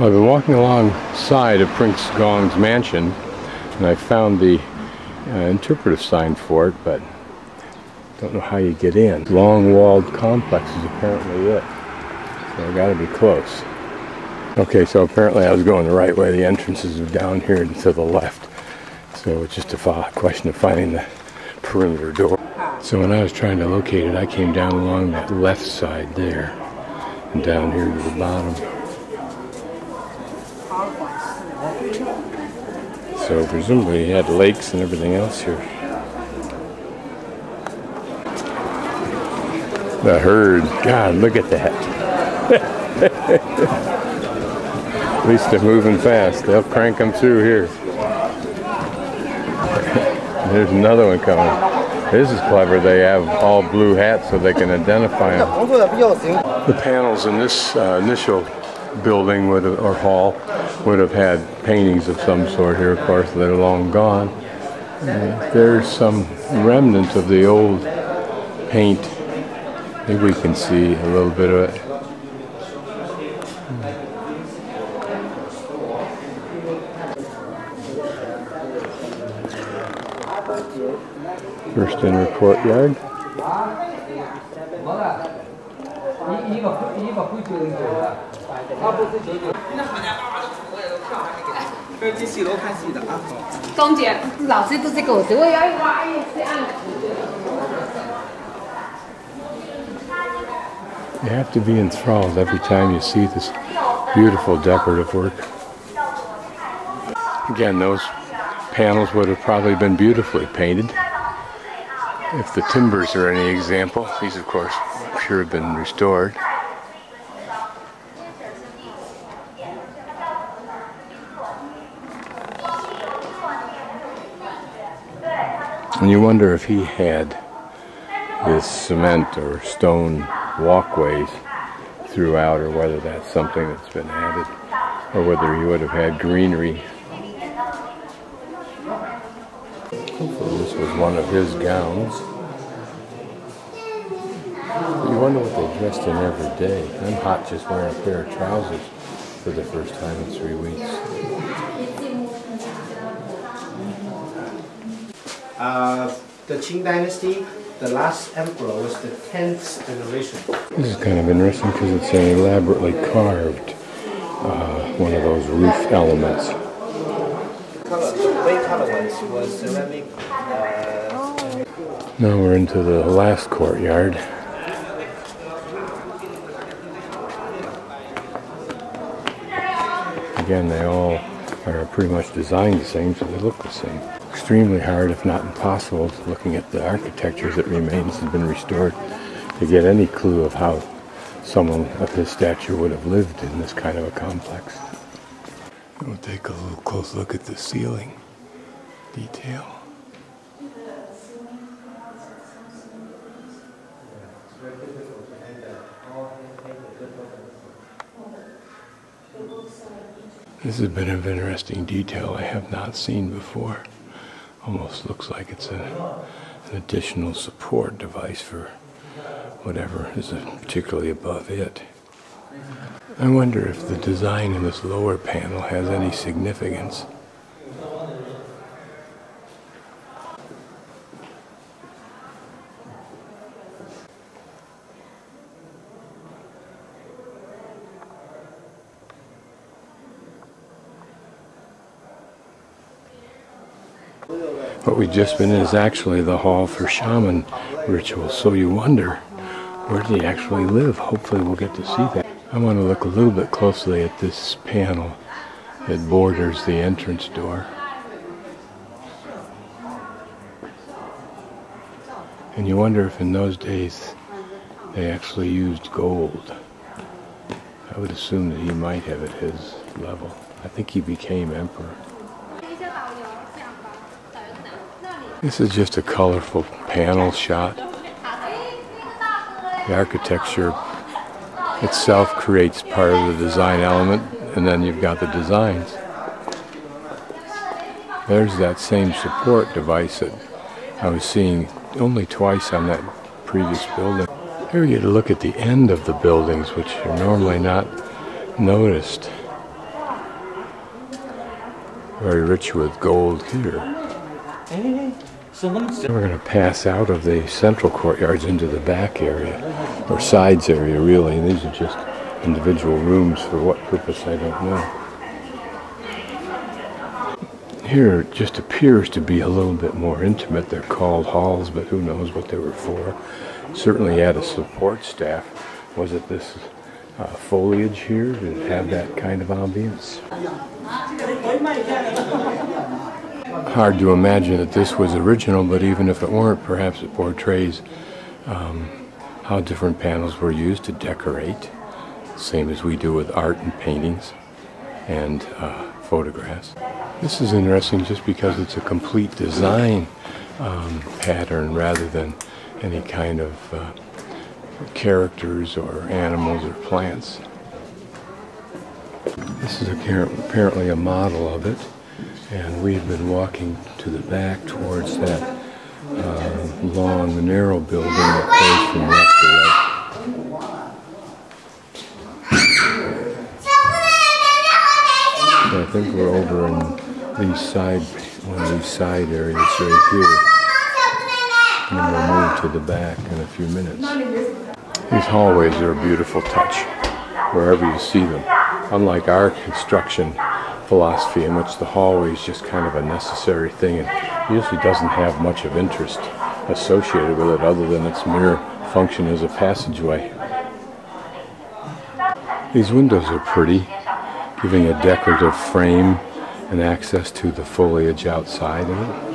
Well, I've been walking alongside of Prince Gong's mansion, and I found the interpretive sign for it, but don't know how you get in. Long-walled complex is apparently it, so I gotta be close. Okay, so apparently I was going the right way. The entrances are down here and to the left, so it's just a question of finding the perimeter door. So when I was trying to locate it, I came down along that left side there, and down here to the bottom. So presumably he had lakes and everything else here. The herd, God, look at that. At least they're moving fast. They'll crank them through here. There's another one coming. This is clever. They have all blue hats so they can identify them. The panels in this initial building or hall would have had paintings of some sort here. Of course, they're long gone. There's some remnant of the old paint. Maybe we can see a little bit of it. First inner courtyard. You have to be enthralled every time you see this beautiful decorative work. Again, those panels would have probably been beautifully painted. If the timbers are any example, these of course I'm sure have been restored. And you wonder if he had this cement or stone walkways throughout, or whether that's something that's been added, or whether he would have had greenery. Hopefully this was one of his gowns. You wonder what they dressed in every day. I'm hot just wearing a pair of trousers for the first time in 3 weeks. The Qing Dynasty, the last emperor was the 10th generation. This is kind of interesting because it's an elaborately carved one of those roof elements. The white color ones was ceramic. Now we're into the last courtyard. Again, they all are pretty much designed the same, so they look the same. Extremely hard, if not impossible, looking at the architecture that remains and been restored, to get any clue of how someone of his stature would have lived in this kind of a complex. We'll take a little close look at the ceiling detail. This has been an interesting detail I have not seen before. Almost looks like it's an additional support device for whatever is particularly above it. I wonder if the design in this lower panel has any significance. What we've just been in is actually the hall for shaman rituals, so you wonder, where did he actually live? Hopefully we'll get to see that. I want to look a little bit closely at this panel that borders the entrance door. And you wonder if in those days they actually used gold. I would assume that he might have at his level. I think he became emperor. This is just a colorful panel shot. The architecture itself creates part of the design element, and then you've got the designs. There's that same support device that I was seeing only twice on that previous building. Here we get a look at the end of the buildings, which are normally not noticed. Very rich with gold here. We're going to pass out of the central courtyards into the back area, or sides area really, and these are just individual rooms. For what purpose, I don't know. Here it just appears to be a little bit more intimate. They're called halls, but who knows what they were for. Certainly had a support staff. Was it this foliage here? Did it have that kind of ambience? Hard to imagine that this was original, but even if it weren't, perhaps it portrays how different panels were used to decorate, same as we do with art and paintings and photographs. This is interesting just because it's a complete design pattern rather than any kind of characters or animals or plants. This is apparently a model of it, and we've been walking to the back towards that long, narrow building that goes from left to right. So I think we're over in one of these side areas right here. And then we'll move to the back in a few minutes. These hallways are a beautiful touch, wherever you see them. Unlike our construction philosophy, in which the hallway is just kind of a necessary thing and usually doesn't have much of interest associated with it other than its mere function as a passageway. These windows are pretty, giving a decorative frame and access to the foliage outside of it.